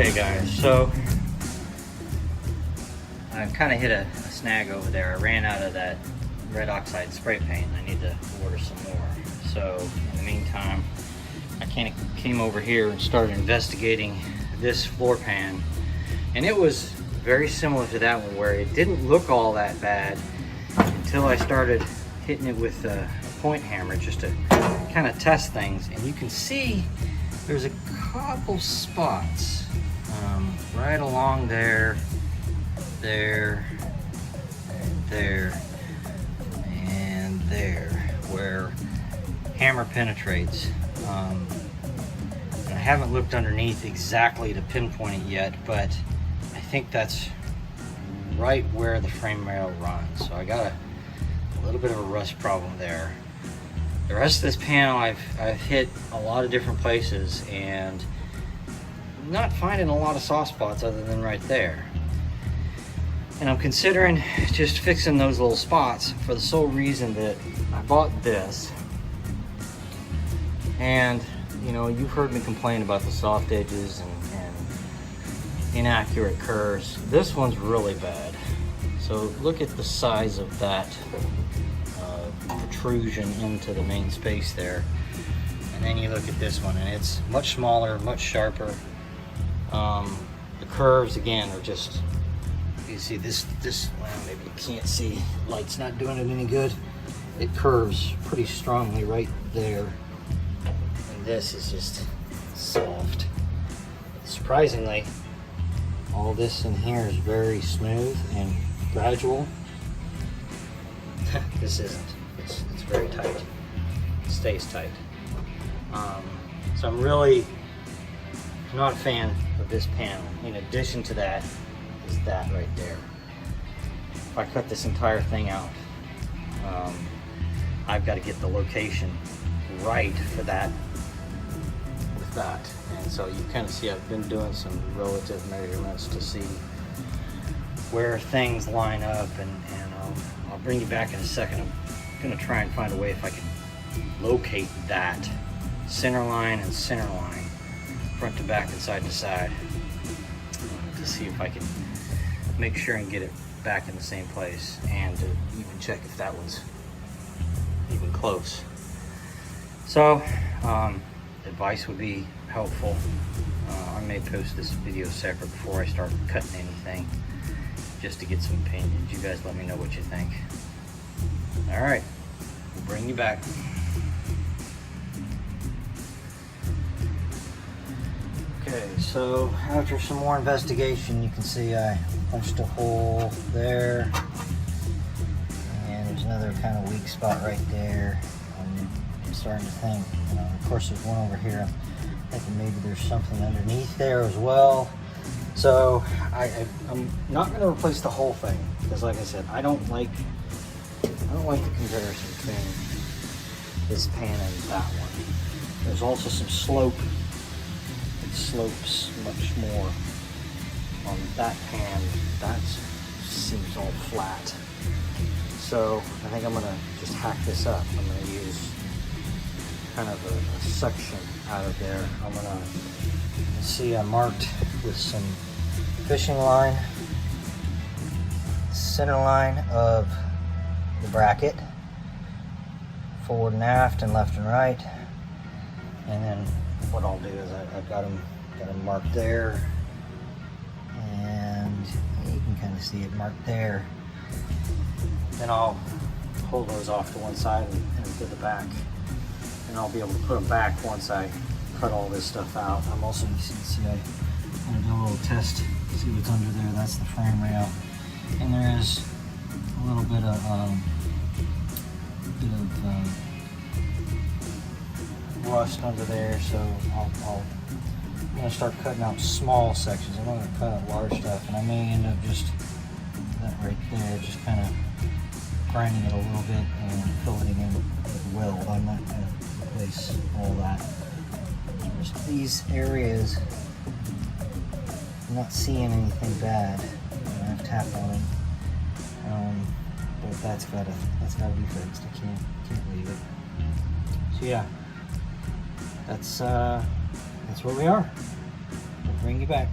Okay guys, so I kind of hit a snag over there. I ran out of that red oxide spray paint. I need to order some more. So in the meantime, I came over here and started investigating this floor pan, and it was very similar to that one, where it didn't look all that bad until I started hitting it with a point hammer just to kind of test things. And you can see there's a couple spots right along there, and there, where hammer penetrates. And I haven't looked underneath exactly to pinpoint it yet, but I think that's right where the frame rail runs. So I got a little bit of a rust problem there. The rest of this panel I've hit a lot of different places and not finding a lot of soft spots other than right there. And I'm considering just fixing those little spots for the sole reason that I bought this. And you know, you've heard me complain about the soft edges and inaccurate curves. This one's really bad. So look at the size of that protrusion into the main space there. And then you look at this one, and it's much smaller, much sharper. The curves again are just, you see this, well, maybe you can't see, light's not doing it any good. It curves pretty strongly right there. And this is just soft. Surprisingly, all this in here is very smooth and gradual. This isn't. It's very tight. It stays tight. So I'm really not a fan of this panel. In addition to that is that right there. If I cut this entire thing out, I've got to get the location right for that with that. And so you kind of see I've been doing some relative measurements to see where things line up, and I'll bring you back in a second. I'm going to try and find a way if I can locate that center line and center line, front to back and side to side, to see if I can make sure and get it back in the same place, and to even check if that was even close. So advice would be helpful. I may post this video separate before I start cutting anything, just to get some opinions. You guys let me know what you think. All right, we'll bring you back. Okay, so after some more investigation, you can see I punched a hole there, and there's another kind of weak spot right there. I'm starting to think, of course there's one over here. I'm thinking maybe there's something underneath there as well. So I'm not going to replace the whole thing, because like I said, I don't like the comparison between this pan and that one. There's also some slope. It slopes much more on that pan. That seems all flat. So I think I'm going to just hack this up. I'm going to use kind of a section out of there. I'm going to see I marked with some fishing line, center line of the bracket, forward and aft and left and right. And then what I'll do is I've got them marked there, and you can kind of see it marked there. Then I'll pull those off to one side and to the back, and I'll be able to put them back once I cut all this stuff out. I'm also, you can see I'm going to do a little test, see what's under there. That's the frame rail, and there is a little bit of rust under there. So I'm going to start cutting out small sections. I'm not going to cut out large stuff, and I may end up just that right there, just kind of grinding it a little bit and filleting in with weld. I'm not going to replace all that. Just these areas, I'm not seeing anything bad. I've tapped on it, but that's gotta be fixed. I can't leave it. So yeah, that's where we are. We'll bring you back.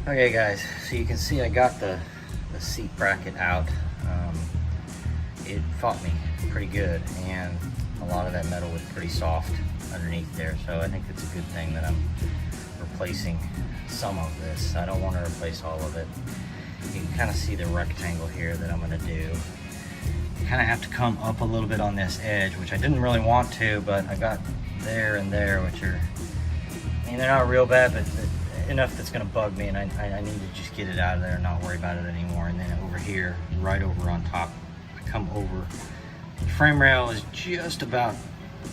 Okay guys, so you can see I got the seat bracket out. It fought me pretty good, and a lot of that metal was pretty soft underneath there, so I think it's a good thing that I'm replacing some of this. I don't want to replace all of it. You can kind of see the rectangle here that I'm going to do. You kind of have to come up a little bit on this edge, which I didn't really want to, but I got there and there, which are, I mean, they're not real bad, but enough that's going to bug me, and I need to just get it out of there and not worry about it anymore. And then over here, right over on top, I come over. The frame rail is just about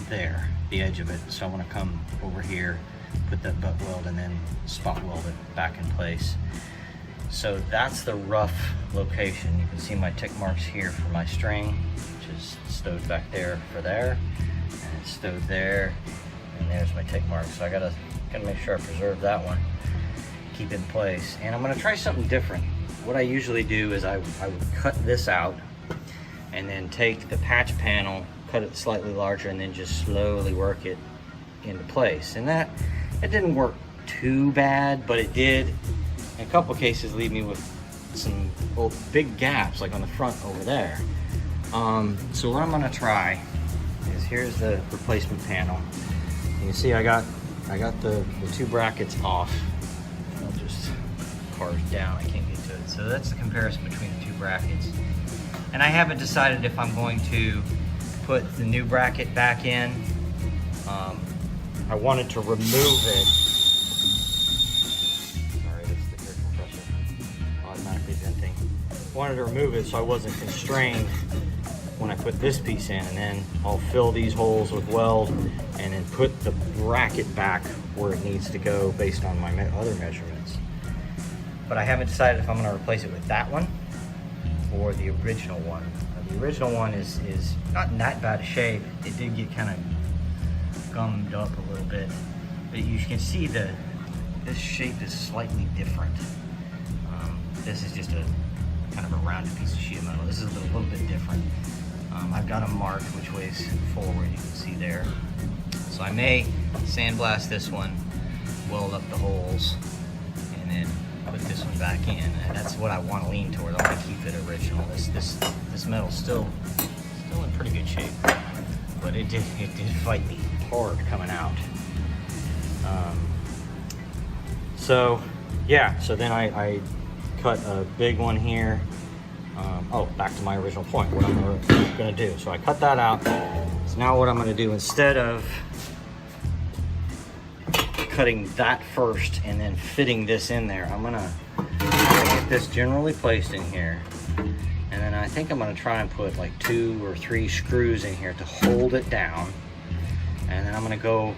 there, the edge of it. So I want to come over here, put that butt weld, and then spot weld it back in place. So that's the rough location. You can see my tick marks here for my string, which is stowed back there for there, and it's stowed there, and there's my tick marks. So I gotta make sure I preserve that one, keep it in place. And I'm gonna try something different. What I usually do is I would cut this out and then take the patch panel, cut it slightly larger, and then just slowly work it into place. And that, it didn't work too bad, but it did in a couple cases leave me with some big gaps, like on the front over there. So what I'm gonna try is, here's the replacement panel. You can see I got the two brackets off. I'll just carve down, I can't get to it. So that's the comparison between the two brackets. And I haven't decided if I'm going to put the new bracket back in. I wanted to remove it. Sorry, that's the air compressor automatically venting. I wanted to remove it so I wasn't constrained when I put this piece in, and then I'll fill these holes with weld and then put the bracket back where it needs to go based on my other measurements. But I haven't decided if I'm going to replace it with that one or the original one. The original one is not in that bad a shape. It did get kind of gummed up a little bit, but you can see this shape is slightly different. This is just a kind of a rounded piece of sheet metal. This is a little bit different. I've got them marked which way's forward, you can see there. So I may sandblast this one, weld up the holes, and then put this one back in. And that's what I want to lean towards. I want to keep it original. This metal's still in pretty good shape, but it did fight me hard coming out. So yeah, so then I cut a big one here. Oh, back to my original point, what I'm gonna do. So I cut that out. So now what I'm gonna do, instead of cutting that first and then fitting this in there, I'm gonna get this generally placed in here. And then I think I'm gonna try and put like 2 or 3 screws in here to hold it down. And then I'm gonna go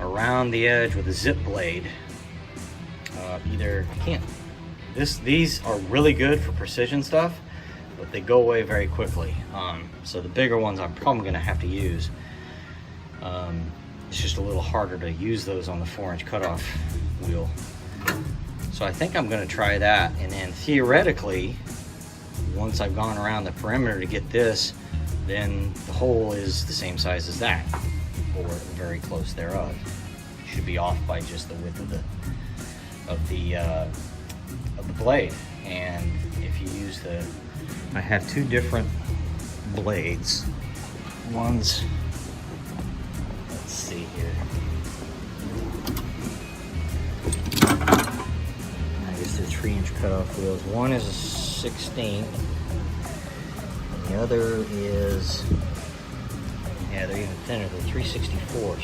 around the edge with a zip blade. These are really good for precision stuff, but they go away very quickly. So the bigger ones I'm probably gonna have to use. It's just a little harder to use those on the 4-inch cutoff wheel. So I think I'm gonna try that, and then theoretically, once I've gone around the perimeter to get this, then the hole is the same size as that, or very close thereof. It should be off by just the width of the blade. And if you use I have 2 different blades. Let's see here. I guess they're 3-inch cutoff wheels. One is a 16, and the other is, yeah, they're even thinner. They're 3/64.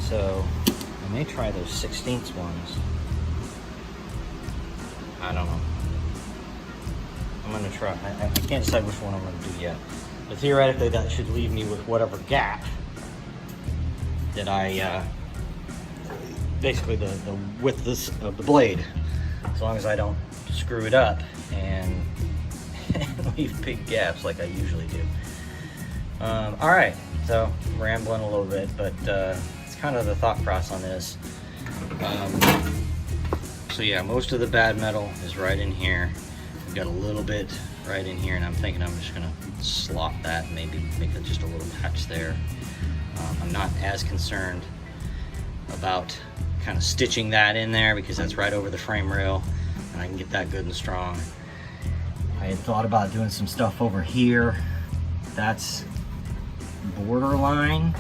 So I may try those 16th ones. I don't know. I'm gonna try. I can't decide which one I'm gonna do yet. But theoretically, that should leave me with whatever gap that I, basically the width of the blade, as long as I don't screw it up and leave big gaps like I usually do. All right, so I'm rambling a little bit, but it's kind of the thought process on this. So yeah, most of the bad metal is right in here. I've got a little bit right in here, and I'm thinking I'm just gonna slot that, maybe make it just a little patch there. I'm not as concerned about kind of stitching that in there because that's right over the frame rail, and I can get that good and strong. I had thought about doing some stuff over here. That's borderline,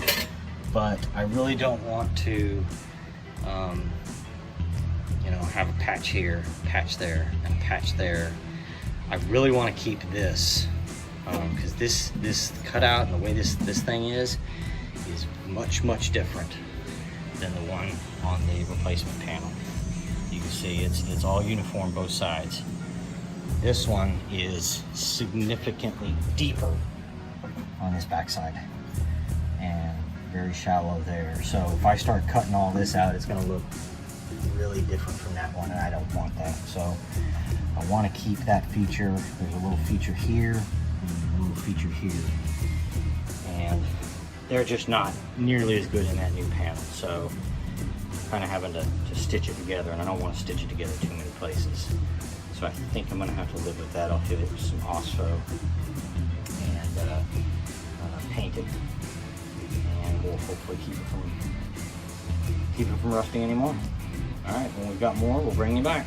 but I really don't want to you know, have a patch here, patch there, and patch there. I really want to keep this because this cutout and the way this thing is much different than the one on the replacement panel. You can see it's all uniform both sides. This one is significantly deeper on this backside and very shallow there. So if I start cutting all this out, it's going to look really different from that one, and I don't want that. So I want to keep that feature. There's a little feature here and a little feature here, and they're just not nearly as good in that new panel. So kind of having to stitch it together, and I don't want to stitch it together too many places. So I think I'm going to have to live with that. I'll hit it with some OSPO and paint it, and we'll hopefully keep it from rusting anymore. All right, when we've got more, we'll bring you back.